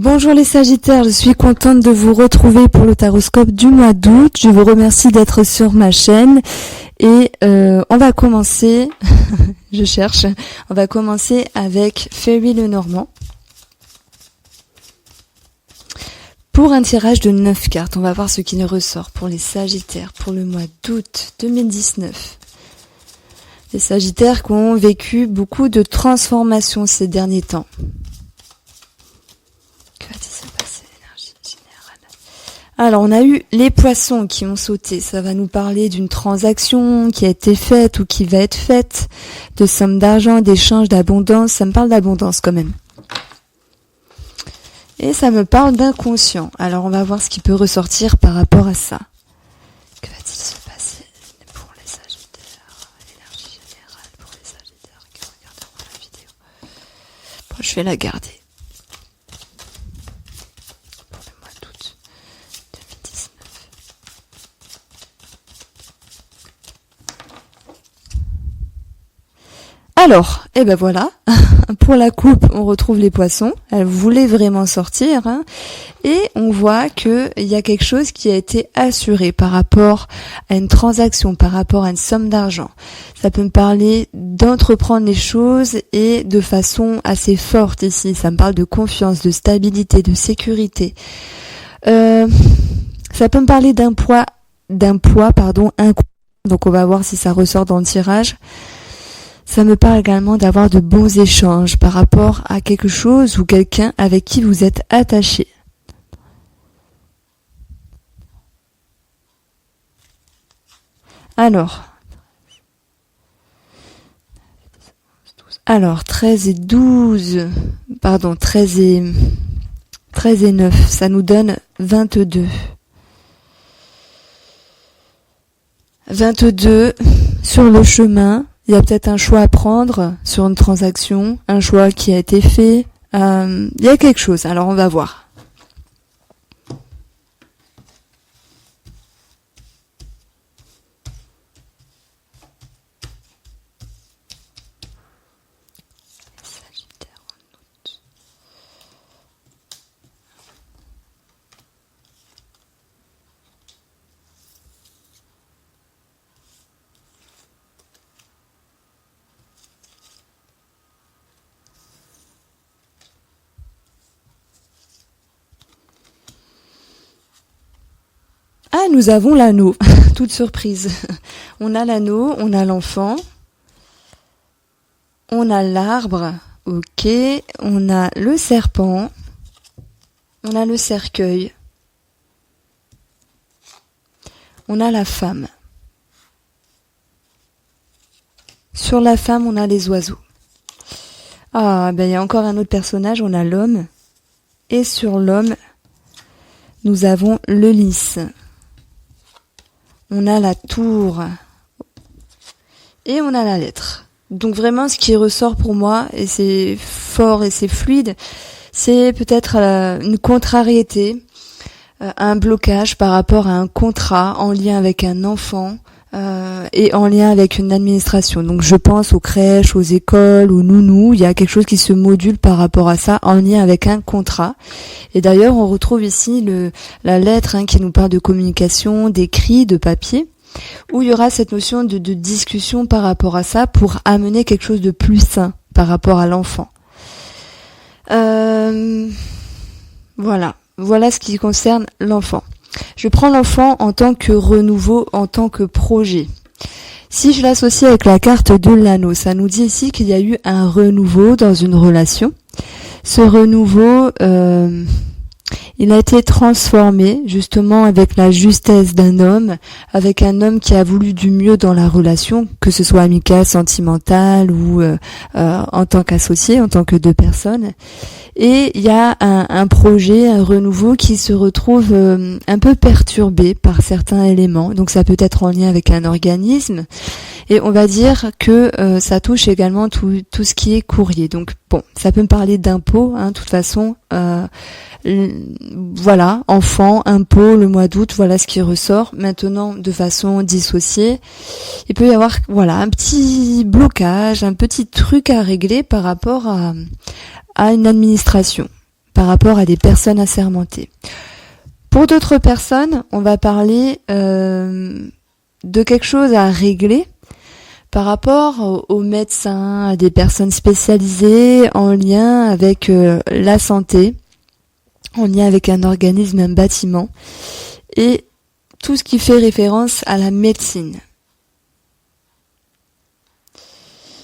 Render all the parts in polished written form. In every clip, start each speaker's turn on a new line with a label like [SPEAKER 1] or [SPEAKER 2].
[SPEAKER 1] Bonjour les Sagittaires, je suis contente de vous retrouver pour le taroscope du mois d'août. Je vous remercie d'être sur ma chaîne et on va commencer, on va commencer avec Ferry Lenormand. Pour un tirage de 9 cartes, on va voir ce qui nous ressort pour les Sagittaires pour le mois d'août 2019. Les Sagittaires qui ont vécu beaucoup de transformations ces derniers temps. Que va-t-il se passer, l'énergie générale? Alors, on a eu les poissons qui ont sauté. Ça va nous parler d'une transaction qui a été faite ou qui va être faite, de sommes d'argent, d'échanges, d'abondance. Ça me parle d'abondance quand même. Et ça me parle d'inconscient. Alors, on va voir ce qui peut ressortir par rapport à ça. Que va-t-il se passer pour les Sagittaires? L'énergie générale pour les Sagittaires qui regarderont la vidéo. Bon, je vais la garder. Pour le mois d'août 2019. Alors, et ben voilà. Pour la coupe, on retrouve les poissons. Elle voulait vraiment sortir, hein, et on voit que il y a quelque chose qui a été assuré par rapport à une transaction, par rapport à une somme d'argent. Ça peut me parler d'entreprendre les choses et de façon assez forte ici. Ça me parle de confiance, de stabilité, de sécurité. Ça peut me parler d'un poids, inconscient. Donc on va voir si ça ressort dans le tirage. Ça me parle également d'avoir de bons échanges par rapport à quelque chose ou quelqu'un avec qui vous êtes attaché. Alors 13 et 9, ça nous donne 22. 22 sur le chemin. Il y a peut-être un choix à prendre sur une transaction, un choix qui a été fait. Il y a quelque chose. Alors on va voir. Ah, nous avons l'anneau. Toute surprise. On a l'anneau, on a l'enfant. On a l'arbre. Ok. On a le serpent. On a le cercueil. On a la femme. Sur la femme, on a les oiseaux. Ah, ben il y a encore un autre personnage, on a l'homme. Et sur l'homme, nous avons le lys. On a la tour et on a la lettre. Donc vraiment ce qui ressort pour moi, et c'est fort et c'est fluide, c'est peut-être une contrariété, un blocage par rapport à un contrat en lien avec un enfant et en lien avec une administration. Donc je pense aux crèches, aux écoles, aux nounous, il y a quelque chose qui se module par rapport à ça en lien avec un contrat. Et d'ailleurs on retrouve ici la lettre, hein, qui nous parle de communication, d'écrit, de papier, où il y aura cette notion de discussion par rapport à ça pour amener quelque chose de plus sain par rapport à l'enfant. Voilà ce qui concerne l'enfant. Je prends l'enfant en tant que renouveau, en tant que projet. Si je l'associe avec la carte de l'anneau, ça nous dit ici qu'il y a eu un renouveau dans une relation. Ce renouveau, il a été transformé justement avec la justesse d'un homme, avec un homme qui a voulu du mieux dans la relation, que ce soit amicale, sentimentale ou en tant qu'associé, en tant que deux personnes. Et il y a un projet, un renouveau qui se retrouve un peu perturbé par certains éléments. Donc ça peut être en lien avec un organisme. Et on va dire que ça touche également tout ce qui est courrier. Donc bon, ça peut me parler d'impôts, hein, de toute façon. Voilà, enfant, impôts, le mois d'août, voilà ce qui ressort. Maintenant, de façon dissociée, il peut y avoir un petit blocage, un petit truc à régler par rapport à une administration. par rapport à des personnes assermentées. Pour d'autres personnes, on va parler de quelque chose à régler par rapport aux médecins, à des personnes spécialisées en lien avec la santé, en lien avec un organisme, un bâtiment, et tout ce qui fait référence à la médecine.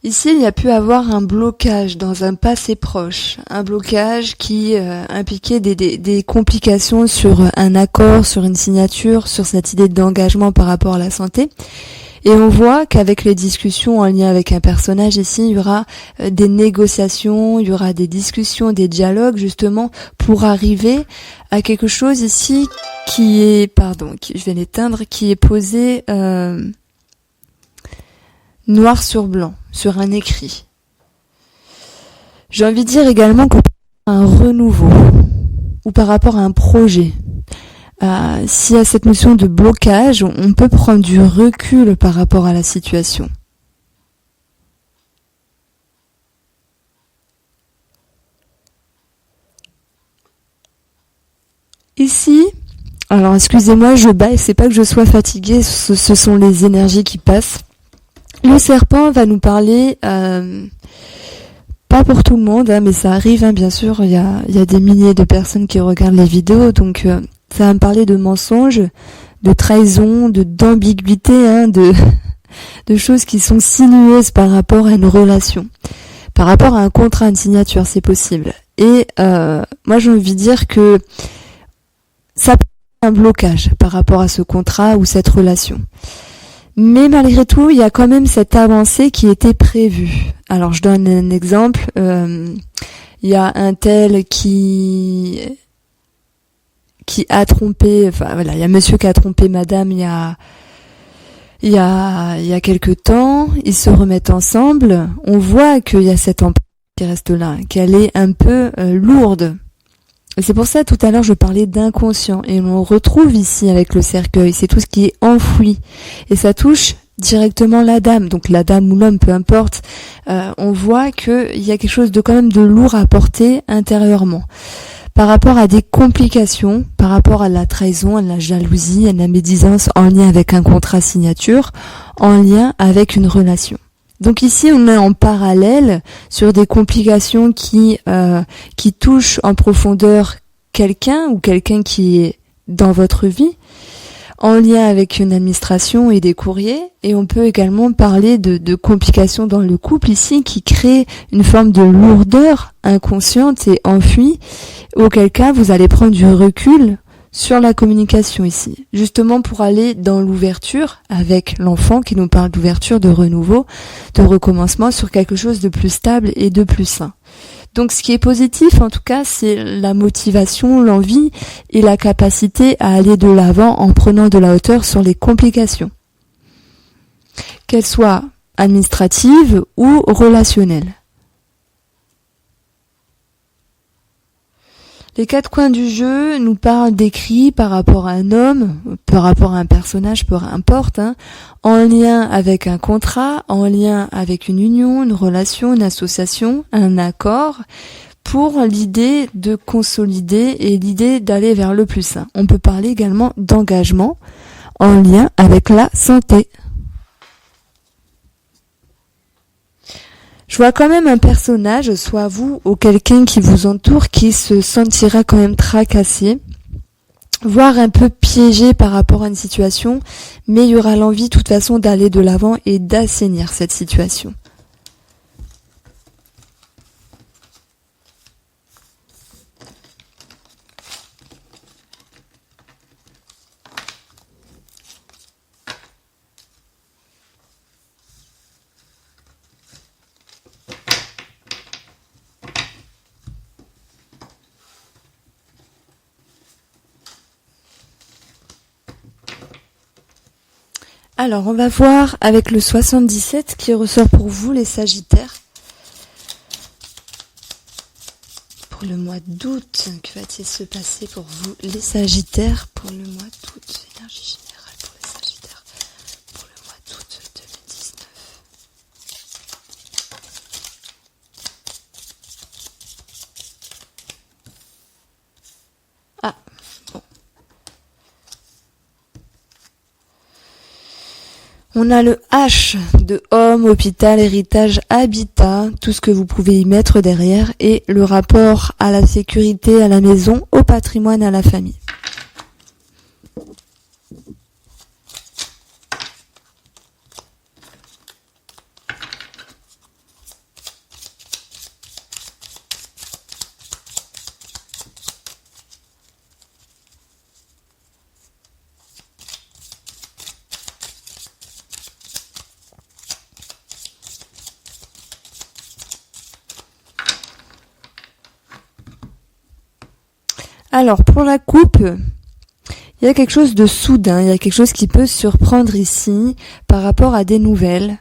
[SPEAKER 1] Ici, il y a pu avoir un blocage dans un passé proche, un blocage qui impliquait des complications sur un accord, sur une signature, sur cette idée d'engagement par rapport à la santé. Et on voit qu'avec les discussions en lien avec un personnage ici, il y aura des négociations, il y aura des discussions, des dialogues justement pour arriver à quelque chose ici qui est, je vais l'éteindre, qui est posé noir sur blanc, sur un écrit. J'ai envie de dire également qu'on a un renouveau ou par rapport à un projet. S'il y a cette notion de blocage, on peut prendre du recul par rapport à la situation. Ici, alors excusez-moi, je baille, c'est pas que je sois fatiguée, ce sont les énergies qui passent. Le serpent va nous parler, pas pour tout le monde, mais ça arrive, bien sûr, il y a des milliers de personnes qui regardent les vidéos, donc ça va me parler de mensonges, de trahison, d'ambiguïté, de choses qui sont sinueuses par rapport à une relation, par rapport à un contrat, une signature, c'est possible. Et moi j'ai envie de dire que ça peut être un blocage par rapport à ce contrat ou cette relation. Mais malgré tout, il y a quand même cette avancée qui était prévue. Alors je donne un exemple, il y a un tel qui a trompé, il y a monsieur qui a trompé madame il y a quelque temps, ils se remettent ensemble, on voit qu'il y a cette empreinte qui reste là, qu'elle est un peu lourde. Et c'est pour ça tout à l'heure je parlais d'inconscient et on retrouve ici avec le cercueil, c'est tout ce qui est enfoui et ça touche directement la dame, donc la dame ou l'homme, peu importe, on voit qu'il y a quelque chose de quand même de lourd à porter intérieurement. Par rapport à des complications, par rapport à la trahison, à la jalousie, à la médisance en lien avec un contrat signature, en lien avec une relation. Donc ici, on est en parallèle sur des complications qui touchent en profondeur quelqu'un ou quelqu'un qui est dans votre vie, en lien avec une administration et des courriers, et on peut également parler de complications dans le couple ici qui créent une forme de lourdeur inconsciente et enfuie, auquel cas vous allez prendre du recul sur la communication ici, justement pour aller dans l'ouverture avec l'enfant qui nous parle d'ouverture, de renouveau, de recommencement sur quelque chose de plus stable et de plus sain. Donc ce qui est positif en tout cas, c'est la motivation, l'envie et la capacité à aller de l'avant en prenant de la hauteur sur les complications, qu'elles soient administratives ou relationnelles. Les quatre coins du jeu nous parlent d'écrits par rapport à un homme, par rapport à un personnage, peu importe, en lien avec un contrat, en lien avec une union, une relation, une association, un accord, pour l'idée de consolider et l'idée d'aller vers le plus sain. On peut parler également d'engagement en lien avec la santé. Je vois quand même un personnage, soit vous ou quelqu'un qui vous entoure, qui se sentira quand même tracassé, voire un peu piégé par rapport à une situation, mais il y aura l'envie de toute façon d'aller de l'avant et d'assainir cette situation. Alors, on va voir avec le 77 qui ressort pour vous, les Sagittaires. Pour le mois d'août, que va-t-il se passer pour vous, les Sagittaires, pour le mois d'août? Énergie générale pour les Sagittaires, pour le mois d'août 2019. On a le H de homme, hôpital, héritage, habitat, tout ce que vous pouvez y mettre derrière, et le rapport à la sécurité, à la maison, au patrimoine, à la famille. Alors, pour la coupe, il y a quelque chose de soudain, il y a quelque chose qui peut surprendre ici par rapport à des nouvelles.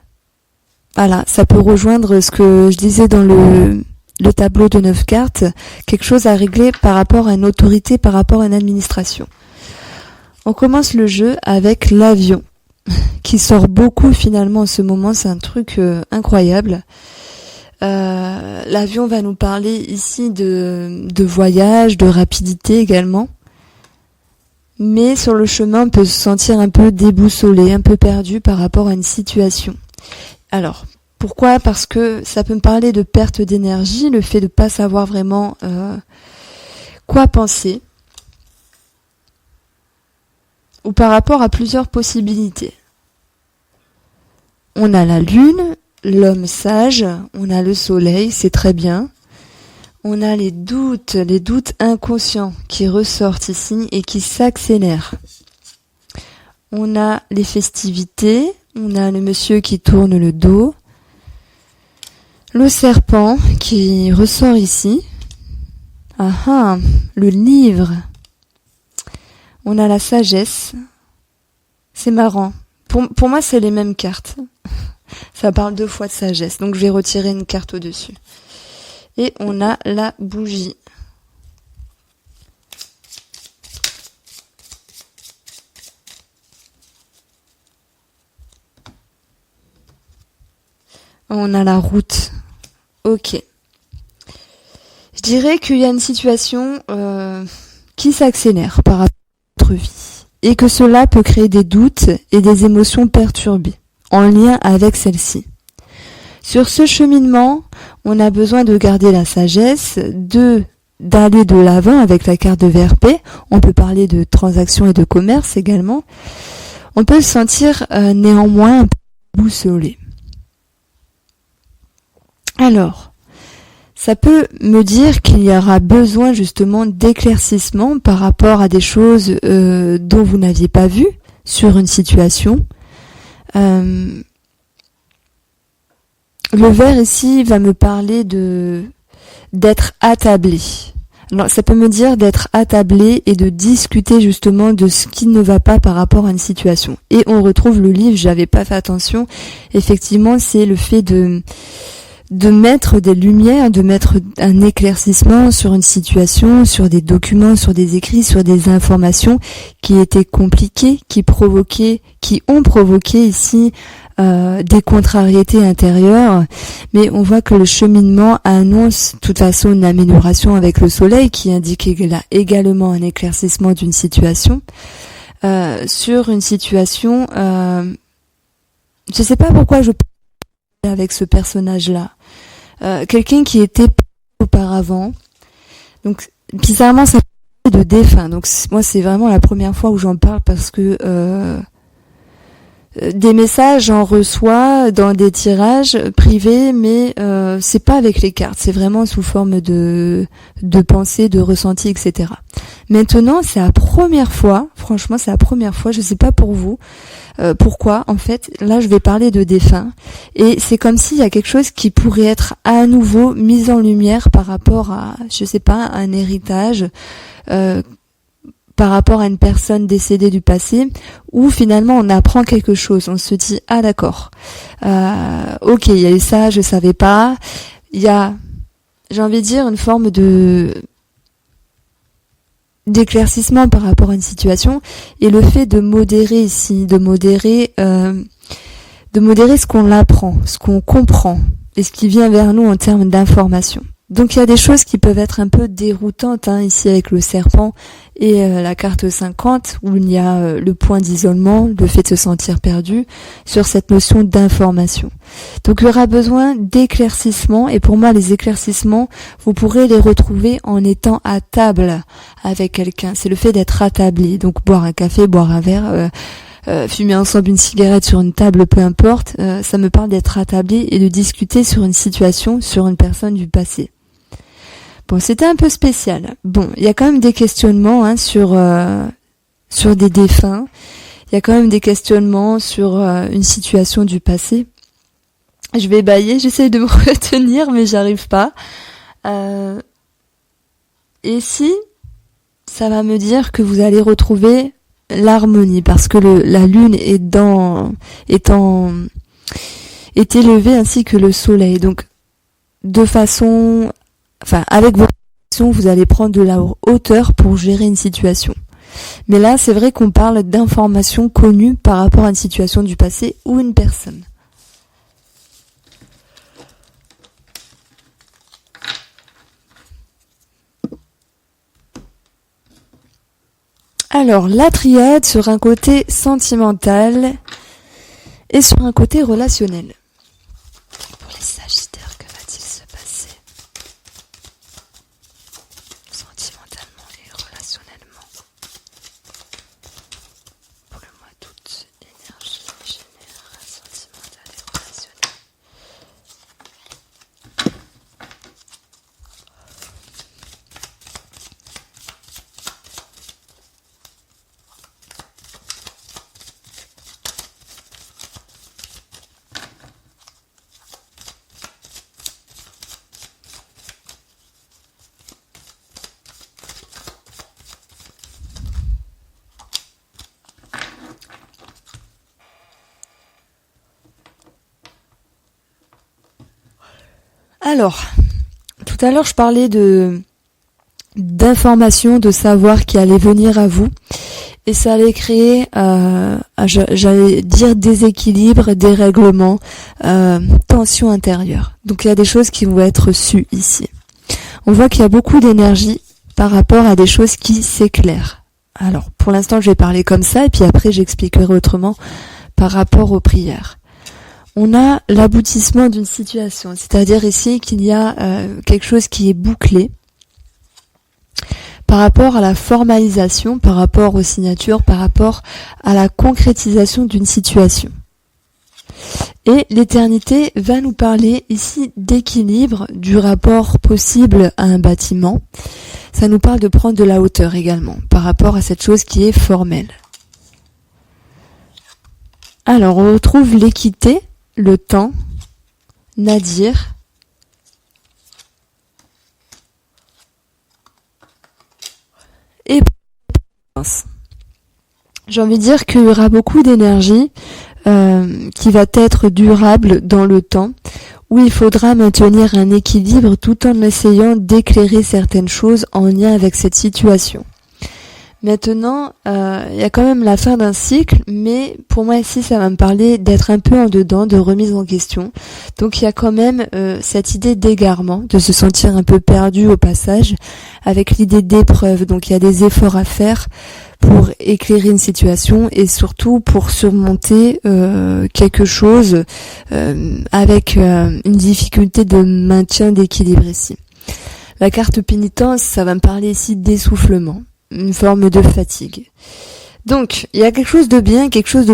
[SPEAKER 1] Voilà, ça peut rejoindre ce que je disais dans le tableau de 9 cartes, quelque chose à régler par rapport à une autorité, par rapport à une administration. On commence le jeu avec l'avion, qui sort beaucoup finalement en ce moment, c'est un truc incroyable. L'avion va nous parler ici de voyage, de rapidité également. Mais sur le chemin, on peut se sentir un peu déboussolé, un peu perdu par rapport à une situation. Alors, pourquoi ? Parce que ça peut me parler de perte d'énergie, le fait de ne pas savoir vraiment quoi penser. Ou par rapport à plusieurs possibilités. On a la lune, l'homme sage, on a le soleil, c'est très bien. On a les doutes inconscients qui ressortent ici et qui s'accélèrent. On a les festivités, on a le monsieur qui tourne le dos, le serpent qui ressort ici. Ah, le livre. On a la sagesse. C'est marrant. Pour moi, c'est les mêmes cartes. Ça parle 2 fois de sagesse, donc je vais retirer une carte au-dessus. Et on a la bougie. On a la route. Ok. Je dirais qu'il y a une situation qui s'accélère par rapport à notre vie. Et que cela peut créer des doutes et des émotions perturbées en lien avec celle-ci. Sur ce cheminement, on a besoin de garder la sagesse, d'aller de l'avant avec la carte de VRP. On peut parler de transactions et de commerce également. On peut se sentir néanmoins un peu boussolé. Alors, ça peut me dire qu'il y aura besoin justement d'éclaircissement par rapport à des choses dont vous n'aviez pas vu sur une situation. Le vert ici va me parler d'être attablé. Alors ça peut me dire d'être attablé et de discuter justement de ce qui ne va pas par rapport à une situation. Et on retrouve le livre, j'avais pas fait attention. Effectivement, c'est le fait de mettre des lumières, de mettre un éclaircissement sur une situation, sur des documents, sur des écrits, sur des informations qui étaient compliquées, qui ont provoqué ici des contrariétés intérieures. Mais on voit que le cheminement annonce de toute façon une amélioration avec le soleil qui indique également un éclaircissement d'une situation. Sur une situation, je sais pas pourquoi je parle avec ce personnage-là. Quelqu'un qui était auparavant. Donc, bizarrement, ça parle de défunt. Donc, moi, c'est vraiment la première fois où j'en parle parce que des messages, j'en reçois dans des tirages privés, mais c'est pas avec les cartes. C'est vraiment sous forme de pensée, de ressenti, etc. Maintenant, c'est la première fois. Franchement, c'est la première fois. Je sais pas pour vous. Pourquoi, en fait, là je vais parler de défunts et c'est comme s'il y a quelque chose qui pourrait être à nouveau mis en lumière par rapport à, je sais pas, un héritage, par rapport à une personne décédée du passé, où finalement on apprend quelque chose, on se dit ah d'accord, ok, il y a eu ça, je savais pas, il y a, j'ai envie de dire une forme d'éclaircissement par rapport à une situation et le fait de modérer ici, de modérer ce qu'on apprend, ce qu'on comprend et ce qui vient vers nous en termes d'information. Donc il y a des choses qui peuvent être un peu déroutantes ici avec le serpent et la carte 50 où il y a le point d'isolement, le fait de se sentir perdu sur cette notion d'information. Donc il y aura besoin d'éclaircissements et pour moi les éclaircissements, vous pourrez les retrouver en étant à table avec quelqu'un. C'est le fait d'être attablé, donc boire un café, boire un verre, fumer ensemble une cigarette sur une table, peu importe, ça me parle d'être attablé et de discuter sur une situation, sur une personne du passé. Bon, c'était un peu spécial. Bon, il y a quand même des questionnements sur des défunts. Il y a quand même des questionnements sur une situation du passé. Je vais bâiller, j'essaie de me retenir, mais j'arrive pas. Et si ça va me dire que vous allez retrouver l'harmonie, parce que la lune est élevée ainsi que le soleil. Donc, avec vos actions, vous allez prendre de la hauteur pour gérer une situation. Mais là, c'est vrai qu'on parle d'informations connues par rapport à une situation du passé ou une personne. Alors, la triade sur un côté sentimental et sur un côté relationnel. Pour les Sagittaires, que va-t-il se passer sentimentalement et relationnellement pour le mois d'août? Énergie générale, sentimentale et relationnelle. Alors, tout à l'heure, je parlais d'informations, de savoir qui allait venir à vous. Et ça allait créer, j'allais dire, déséquilibre, dérèglement, tension intérieure. Donc il y a des choses qui vont être sues ici. On voit qu'il y a beaucoup d'énergie par rapport à des choses qui s'éclairent. Alors, pour l'instant, je vais parler comme ça, et puis après, j'expliquerai autrement par rapport aux prières. On a l'aboutissement d'une situation, c'est-à-dire ici qu'il y a quelque chose qui est bouclé par rapport à la formalisation, par rapport aux signatures, par rapport à la concrétisation d'une situation. Et l'éternité va nous parler ici d'équilibre, du rapport possible à un bâtiment. Ça nous parle de prendre de la hauteur également, par rapport à cette chose qui est formelle. Alors, on retrouve l'équité, le temps, Nadir, et j'ai envie de dire qu'il y aura beaucoup d'énergie qui va être durable dans le temps, où il faudra maintenir un équilibre tout en essayant d'éclairer certaines choses en lien avec cette situation. Maintenant, il y a quand même la fin d'un cycle, mais pour moi ici, ça va me parler d'être un peu en dedans, de remise en question. Donc il y a quand même cette idée d'égarement, de se sentir un peu perdu au passage, avec l'idée d'épreuve. Donc il y a des efforts à faire pour éclairer une situation et surtout pour surmonter quelque chose avec une difficulté de maintien d'équilibre ici. La carte pénitence, ça va me parler ici d'essoufflement, une forme de fatigue. Donc, il y a quelque chose de bien, quelque chose de...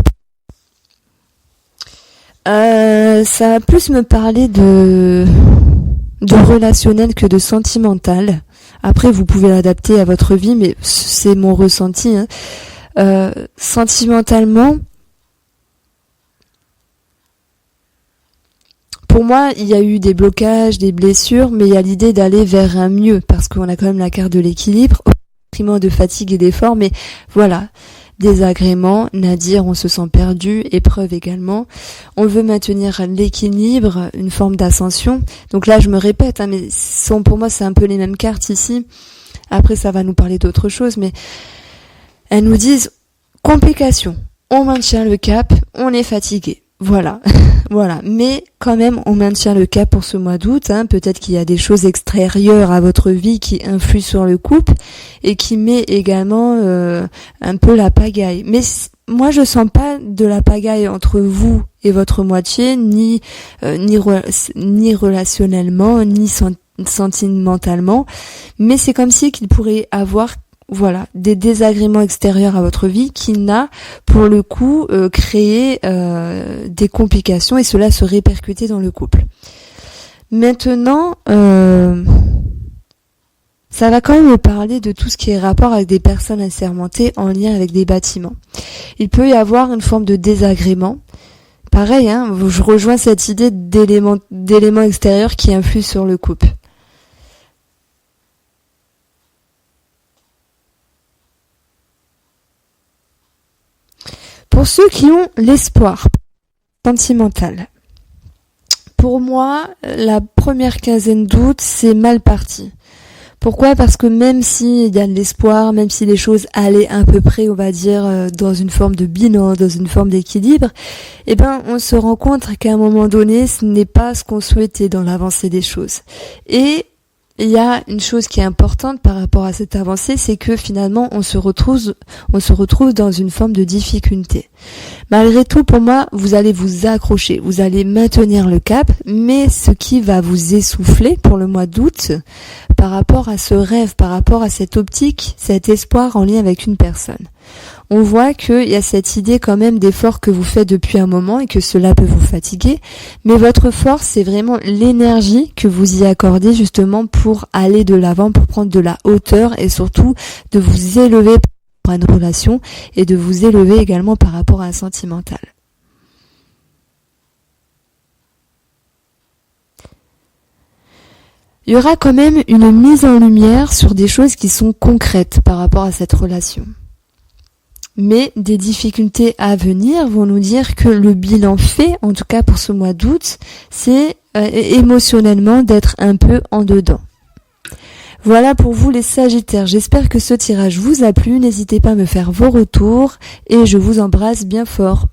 [SPEAKER 1] ça va plus me parler de relationnel que de sentimental. Après, vous pouvez l'adapter à votre vie, mais c'est mon ressenti. Sentimentalement, pour moi, il y a eu des blocages, des blessures, mais il y a l'idée d'aller vers un mieux, parce qu'on a quand même la carte de l'équilibre, de fatigue et d'effort, mais voilà, désagrément, Nadir, on se sent perdu, épreuve également, on veut maintenir l'équilibre, une forme d'ascension, donc là je me répète, mais pour moi c'est un peu les mêmes cartes ici, après ça va nous parler d'autre chose, mais elles nous disent complication, on maintient le cap, on est fatigué, Voilà, voilà. Mais quand même, on maintient le cap pour ce mois d'août. Peut-être qu'il y a des choses extérieures à votre vie qui influent sur le couple et qui met également un peu la pagaille. Mais moi, je sens pas de la pagaille entre vous et votre moitié, ni relationnellement, ni sentimentalement. Mais c'est comme si qu'il pourrait avoir des désagréments extérieurs à votre vie qui n'a, pour le coup, créé des complications et cela se répercuter dans le couple. Maintenant, ça va quand même me parler de tout ce qui est rapport avec des personnes assermentées en lien avec des bâtiments. Il peut y avoir une forme de désagrément. Pareil, je rejoins cette idée d'éléments extérieurs qui influent sur le couple. Pour ceux qui ont l'espoir sentimental, pour moi, la première quinzaine d'août, c'est mal parti. Pourquoi ? Parce que même s'il y a de l'espoir, même si les choses allaient à peu près, on va dire, dans une forme de bilan, dans une forme d'équilibre, on se rend compte qu'à un moment donné, ce n'est pas ce qu'on souhaitait dans l'avancée des choses. Et il y a une chose qui est importante par rapport à cette avancée, c'est que finalement on se retrouve dans une forme de difficulté. Malgré tout, pour moi, vous allez vous accrocher, vous allez maintenir le cap, mais ce qui va vous essouffler pour le mois d'août, par rapport à ce rêve, par rapport à cette optique, cet espoir en lien avec une personne. On voit qu'il y a cette idée quand même d'effort que vous faites depuis un moment et que cela peut vous fatiguer, mais votre force, c'est vraiment l'énergie que vous y accordez justement pour aller de l'avant, pour prendre de la hauteur et surtout de vous élever par rapport à une relation et de vous élever également par rapport à un sentimental. Il y aura quand même une mise en lumière sur des choses qui sont concrètes par rapport à cette relation. Mais des difficultés à venir vont nous dire que le bilan fait, en tout cas pour ce mois d'août, c'est émotionnellement d'être un peu en dedans. Voilà pour vous les Sagittaires, j'espère que ce tirage vous a plu, n'hésitez pas à me faire vos retours et je vous embrasse bien fort.